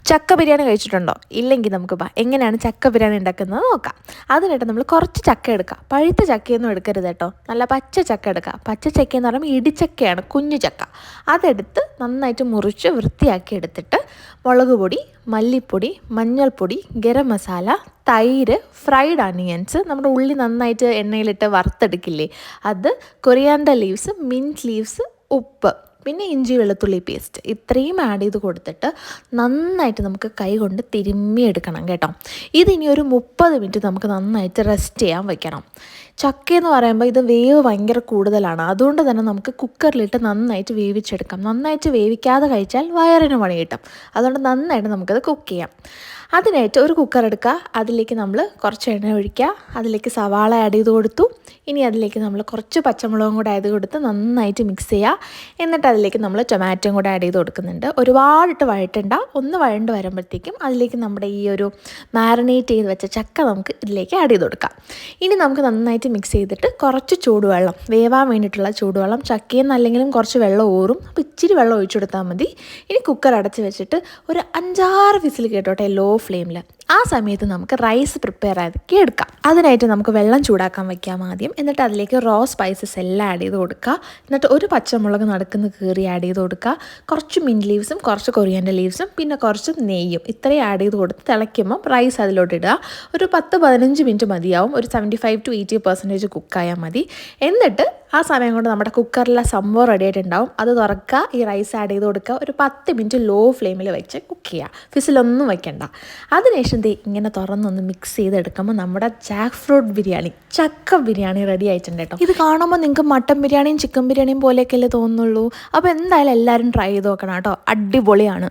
ചക്ക ബിരിയാണി കഴിച്ചിട്ടുണ്ടോ? ഇല്ലെങ്കിൽ നമുക്ക് എങ്ങനെയാണ് ചക്ക ബിരിയാണി ഉണ്ടാക്കുന്നത് നോക്കാം. അതിനായിട്ട് നമ്മൾ കുറച്ച് ചക്ക എടുക്കുക. പഴുത്ത ചക്കയൊന്നും എടുക്കരുത് കേട്ടോ, നല്ല പച്ച ചക്ക എടുക്കുക. പച്ച ചക്ക എന്ന് പറയുമ്പോൾ ഇടിച്ചക്കയാണ്, കുഞ്ഞു ചക്ക. അതെടുത്ത് നന്നായിട്ട് മുറിച്ച് വൃത്തിയാക്കി എടുത്തിട്ട് മുളക് പൊടി, മല്ലിപ്പൊടി, മഞ്ഞൾപ്പൊടി, ഗരം മസാല, തൈര്, ഫ്രൈഡ് അനിയൻസ്, നമ്മുടെ ഉള്ളി നന്നായിട്ട് എണ്ണയിലിട്ട് വറുത്തെടുക്കില്ലേ അത്, കൊറിയാണ്ടർ ലീവ്സ്, മിൻറ്റ് ലീവ്സ്, ഉപ്പ്, പിന്നെ ഇഞ്ചി വെളുത്തുള്ളി പേസ്റ്റ്, ഇത്രയും ആഡ് ചെയ്ത് കൊടുത്തിട്ട് നന്നായിട്ട് നമുക്ക് കൈ കൊണ്ട് തിരുമ്മി എടുക്കണം കേട്ടോ. ഇതിനി ഒരു 30 മിനിറ്റ് നമുക്ക് നന്നായിട്ട് റെസ്റ്റ് ചെയ്യാൻ വെക്കണം. ചക്കയെന്ന് പറയുമ്പോൾ ഇത് വേവ് ഭയങ്കര കൂടുതലാണ്, അതുകൊണ്ട് തന്നെ നമുക്ക് കുക്കറിലിട്ട് നന്നായിട്ട് വേവിച്ചെടുക്കാം. നന്നായിട്ട് വേവിക്കാതെ കഴിച്ചാൽ വയറിന് പണി കിട്ടും. അതുകൊണ്ട് നന്നായിട്ട് നമുക്കത് കുക്ക് ചെയ്യാം. അതിനായിട്ട് ഒരു കുക്കർ എടുക്കുക, അതിലേക്ക് നമ്മൾ കുറച്ച് എണ്ണ ഒഴിക്കുക, അതിലേക്ക് സവാള ആഡ് ചെയ്ത് കൊടുത്തു. ഇനി അതിലേക്ക് നമ്മൾ കുറച്ച് പച്ചമുളകും കൂടെ ആഡ് ചെയ്ത് കൊടുത്ത് നന്നായിട്ട് മിക്സ് ചെയ്യുക. എന്നിട്ട് അതിലേക്ക് നമ്മൾ ടൊമാറ്റോയും കൂടെ ആഡ് ചെയ്ത് കൊടുക്കുന്നുണ്ട്. ഒരുപാടിട്ട് വഴറ്റണ്ട, ഒന്ന് വഴണ്ട് വരുമ്പോഴത്തേക്കും അതിലേക്ക് നമ്മുടെ ഈ ഒരു മാരിനേറ്റ് ചെയ്ത് വെച്ച ചക്ക നമുക്ക് ഇതിലേക്ക് ആഡ് ചെയ്ത് കൊടുക്കാം. ഇനി നമുക്ക് നന്നായിട്ട് മിക്സ് ചെയ്തിട്ട് കുറച്ച് ചൂടുവെള്ളം, വേവാൻ വേണ്ടിയിട്ടുള്ള ചൂടുവെള്ളം, ചക്കയിൽ നിന്നല്ലെങ്കിലും കുറച്ച് വെള്ളം ഊറും, അപ്പോൾ ഇച്ചിരി വെള്ളം ഒഴിച്ചു കൊടുത്താൽ മതി. ഇനി കുക്കർ അടച്ച് വെച്ചിട്ട് ഒരു 5-6 വിസിൽ കേട്ടോട്ടെ, ലോ ഫ്ലെയിമിൽ. ആ സമയത്ത് നമുക്ക് റൈസ് പ്രിപ്പയർ ആക്കി എടുക്കാം. അതിനായിട്ട് നമുക്ക് വെള്ളം ചൂടാക്കാൻ വയ്ക്കാം ആദ്യം. എന്നിട്ട് അതിലേക്ക് റോ സ്പൈസസ് എല്ലാം ആഡ് ചെയ്ത് കൊടുക്കുക. എന്നിട്ട് ഒരു പച്ചമുളക് നടുക്കുന്ന കീറി ആഡ് ചെയ്ത് കൊടുക്കുക. കുറച്ച് മിൻറ്റ് ലീവ്സും കുറച്ച് കൊറിയാണ്ടർ ലീവ്സും പിന്നെ കുറച്ച് നെയ്യും, ഇത്രയും ആഡ് ചെയ്ത് കൊടുത്ത് തിളയ്ക്കുമ്പം റൈസ് അതിലോട്ട് ഇടുക. ഒരു 10-15 മിനിറ്റ് മതിയാവും. ഒരു 75 to 80% കുക്കായാൽ മതി. എന്നിട്ട് ആ സമയം കൊണ്ട് നമ്മുടെ കുക്കറിലെ സംഭവം റെഡി ആയിട്ടുണ്ടാവും. അത് തുറക്കുക, ഈ റൈസ് ആഡ് ചെയ്ത് കൊടുക്കുക. ഒരു 10 മിനിറ്റ് ലോ ഫ്ലെയിമിൽ വെച്ച് കുക്ക് ചെയ്യുക. ഫിസിലൊന്നും വെക്കണ്ട. അതിനുശേഷം ഇങ്ങനെ തുറന്നൊന്ന് മിക്സ് ചെയ്തെടുക്കുമ്പോൾ നമ്മുടെ ജാക്ക് ഫ്രൂട്ട് ബിരിയാണി, ചക്ക ബിരിയാണി റെഡി ആയിട്ടുണ്ട് കേട്ടോ. ഇത് കാണുമ്പോൾ നിങ്ങൾക്ക് മട്ടൻ ബിരിയാണിയും ചിക്കൻ ബിരിയാണിയും പോലെയൊക്കെയല്ലേ തോന്നുള്ളൂ. അപ്പോൾ എന്തായാലും എല്ലാവരും ട്രൈ ചെയ്ത് നോക്കണം കേട്ടോ, അടിപൊളിയാണ്.